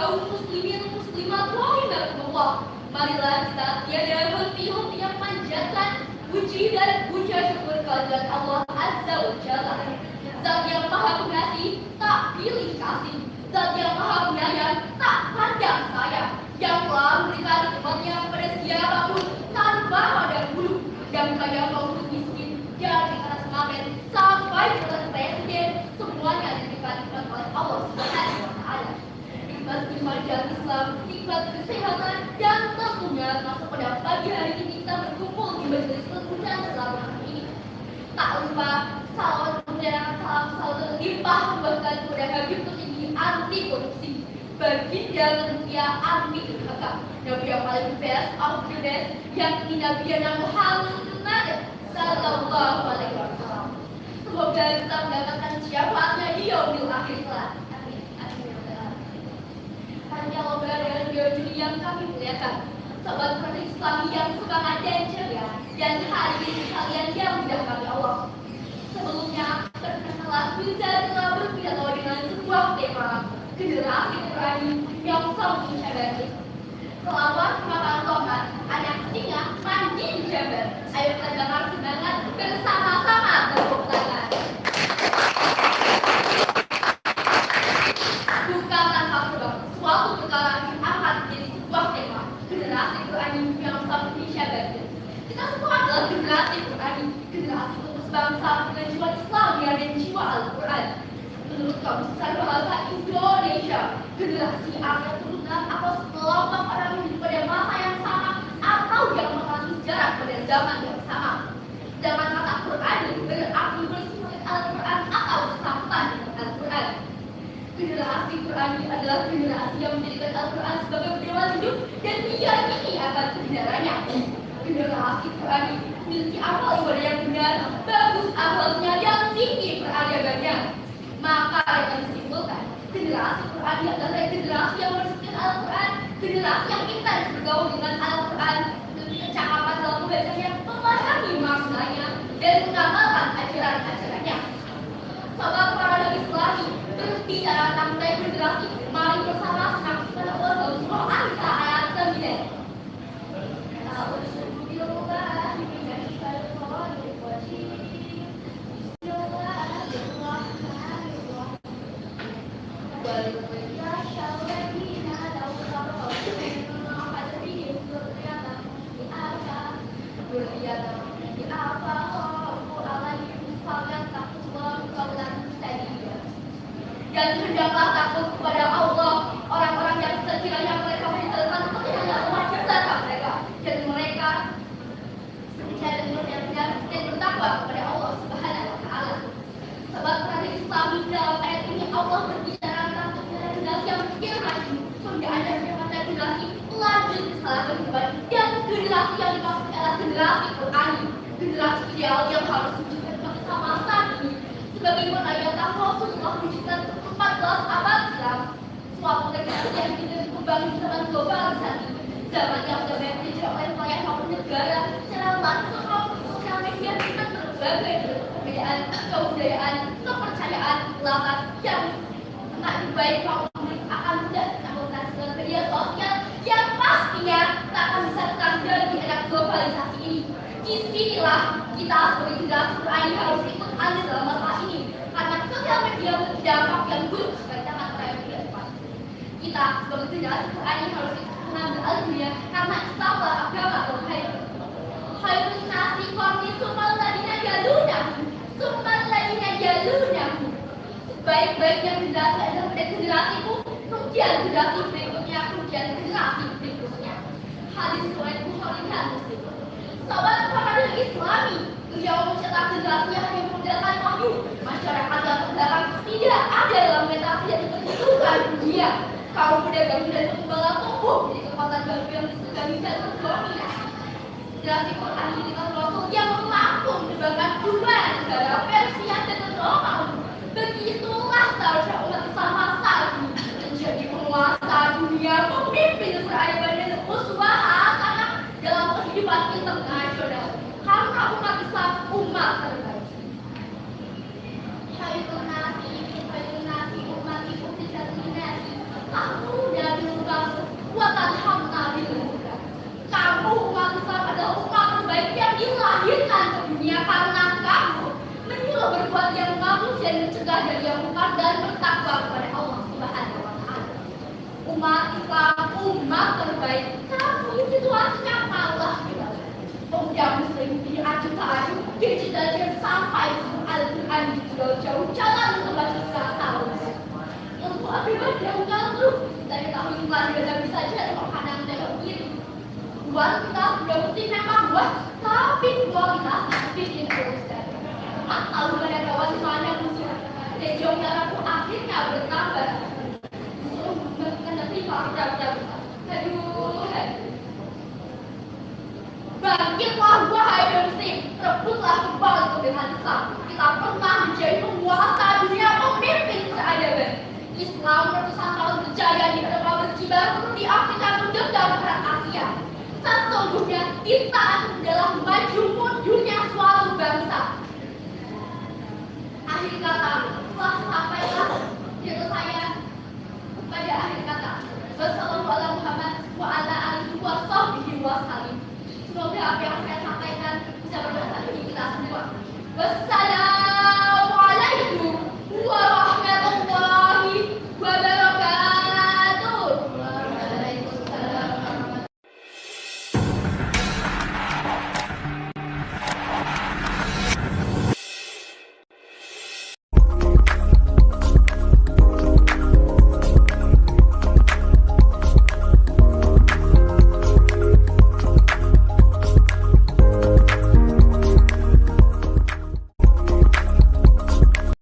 kaum muslimin muslimat rahimakumullah. Marilah kita tiada henti-hentinya panjatkan puji dan puja syukur kehadirat Allah Azza wa Jalla. Zat yang maha pengasih, tak pilih kasih. Zat yang maha penyayang, tak pandang sayang. Yang telah memberikan nikmatnya pada siapapun tanpa pandang bulu. Yang kaya maupun miskin, dari atas semakin sampai ke presiden, semuanya diberikan nikmat oleh Allah Subhanahu wa Ta'ala. Nikmat iman Islam, nikmat kesehatan, dan tentunya masuk pada pagi hari ini kita berkumpul di majelis kemuliaan selama ini. Tak lupa salawat kemuliaan salam selalu limpah bahkan kepada Habib tertinggi anti korupsi, baginda manusia anti durhaka, Nabi yang paling best of the best, yakni Nabi Muhammad sallallahu alaihi wasallam. Semoga kita mendapatkan syafaatnya di yaumil akhir kelak. Hanya lomba dan juri yang kami muliakan, sobat politik Islam yang semangat dan ceria, dan hadirin sekalian yang dirahmati Allah. Sebelumnya, perkenalan kita telah berpidato dengan sebuah tema generasi Qurani yang selalu mensyabari. Selawat makan Tuhan, anak singa mandi di Jabar. Ayo kita bakar semangat bersama-sama tepuk tangan. Bukan tanpa sebab, suatu perkara akan menjadi sebuah tema generasi Qurani yang selalu mensyabari. Kita semua adalah generasi Qurani, generasi penerus bangsa dengan jiwa Islam dan jiwa Al-Quran. Menurut Kamus Besar Bahasa Indonesia, generasi artinya turunan atau sekelompok orang yang hidup pada masa yang sama atau yang mengalami sejarah pada zaman yang sama. Sedangkan kata Qurani berarti bersifat Al-Quran atau bersangkutan dengan Al-Quran. Generasi Qurani adalah generasi yang menjadikan Al-Quran sebagai pedoman hidup dan meyakini akan kebenarannya. Generasi Qurani memiliki amal ibadah yang benar, bagus akhlaknya, yang tinggi peradabannya. Maka yang disimpulkan, generasi Qurani adalah generasi yang bersihkan Al-Quran, generasi yang intens bergaul dengan Al-Quran, memiliki kecakapan dalam membacanya, memahami maknanya, dan mengamalkan ajaran-ajarannya. Sahabat para nabi Islami, berbicara tentang generasi, mari bersama saksikan Allah dalam surah An-Nisa ayat 9. Dan hendaklah takut kepada Allah orang-orang yang sekiranya mereka menjalankan kepentingan umat berkata mereka, dan mereka mencari nur yang benar dan bertakwa kepada Allah Subhanahu wa Ta'ala. Sebab pada Islam dalam ayat ini Allah berbicara tentang generasi yang berpikir maju, sudah ada generasi lanjut ke salah kehidupan, dan generasi yang dimaksud adalah generasi Qurani, generasi ideal yang harus diwujudkan pada masa ini. Sebagaimana yang telah Rasulullah wujudkan 14 abad silam, suatu generasi yang tidak berkembang di zaman globalisasi, zaman yang sudah banyak dijerat oleh nelayan maupun negara secara langsung maupun sosial media dengan berbagai perbedaan kebudayaan, kepercayaan, latar yang tak baik maupun akan mudah ditampilkan dengan media sosial yang pastinya tak akan bisa tetap dari era globalisasi ini. Disinilah kita sebagai generasi Qurani harus ikut andil dalam masalah ini, karena sosial media memiliki dampak yang buruk bagi zaman orang yang tidak tepat. Kita sebagai generasi Qurani harus ikut mengambil alih dunia, karena Islam adalah agama terbaik. Khairun nasi qarni tsummal ladzina yalunahu, tsummal ladzina yalunahu. Sebaik-baiknya generasi adalah pada generasiku, kemudian generasi berikutnya, kemudian generasi berikutnya. Hadis riwayat Bukhari dan Muslim. Sahabat para Islami, beliau mencetak generasi yang hanya mengandalkan wahyu. Masyarakat yang terdapat tidak ada dalam metafisik yang diperhitungkan dunia. Kaum pedagang dan pengembala tumbuh menjadi kekuatan baru yang disegani dan mendominasi. Generasi Quran ini Rasul yang mampu menyebabkan dua negara Persia dan Romawi. Begitulah seharusnya umat Islam masa ini menjadi penguasa dunia, pemimpin peradaban dan uswah hasanah dalam kehidupan internasional. Karena umat Islam umat terbaik. Khairun nasi ummati ukhrijat lin-nasi. Aku dan dan mencegah dari yang mungkar dan bertakwa kepada Allah Subhanahu wa Ta'ala. Umat Islam, umat terbaik, tapi situasinya malah pemuda muslim diaju-aju, diciduk sampai Al-Quran jauh-jauh jalan untuk baca surah tahu. Ilmu akibat yang terus dari tahun lagi tidak bisa jadi makanan dalam diri. Buat kita sudah mesti memang buat, tapi kualitas bikin terus dari. Tahu pada kawan mana musuh, legion darahku akhirnya bertambah. Musuh menghadapi fakta-fakta. Aduh. Bangkitlah wahai muslim, rebutlah kembali kebenaran Islam. Kita pernah menjadi penguasa dunia, pemimpin peradaban. Islam ratusan tahun berjaya di Eropa berkibar seperti Afrika mendekat perang Asia. Sesungguhnya kita adalah maju mundurnya suatu bangsa. Akhir kata, telah sampailah diri saya pada akhir kata. Wassalamualaikum warahmatullahi wabarakatuh.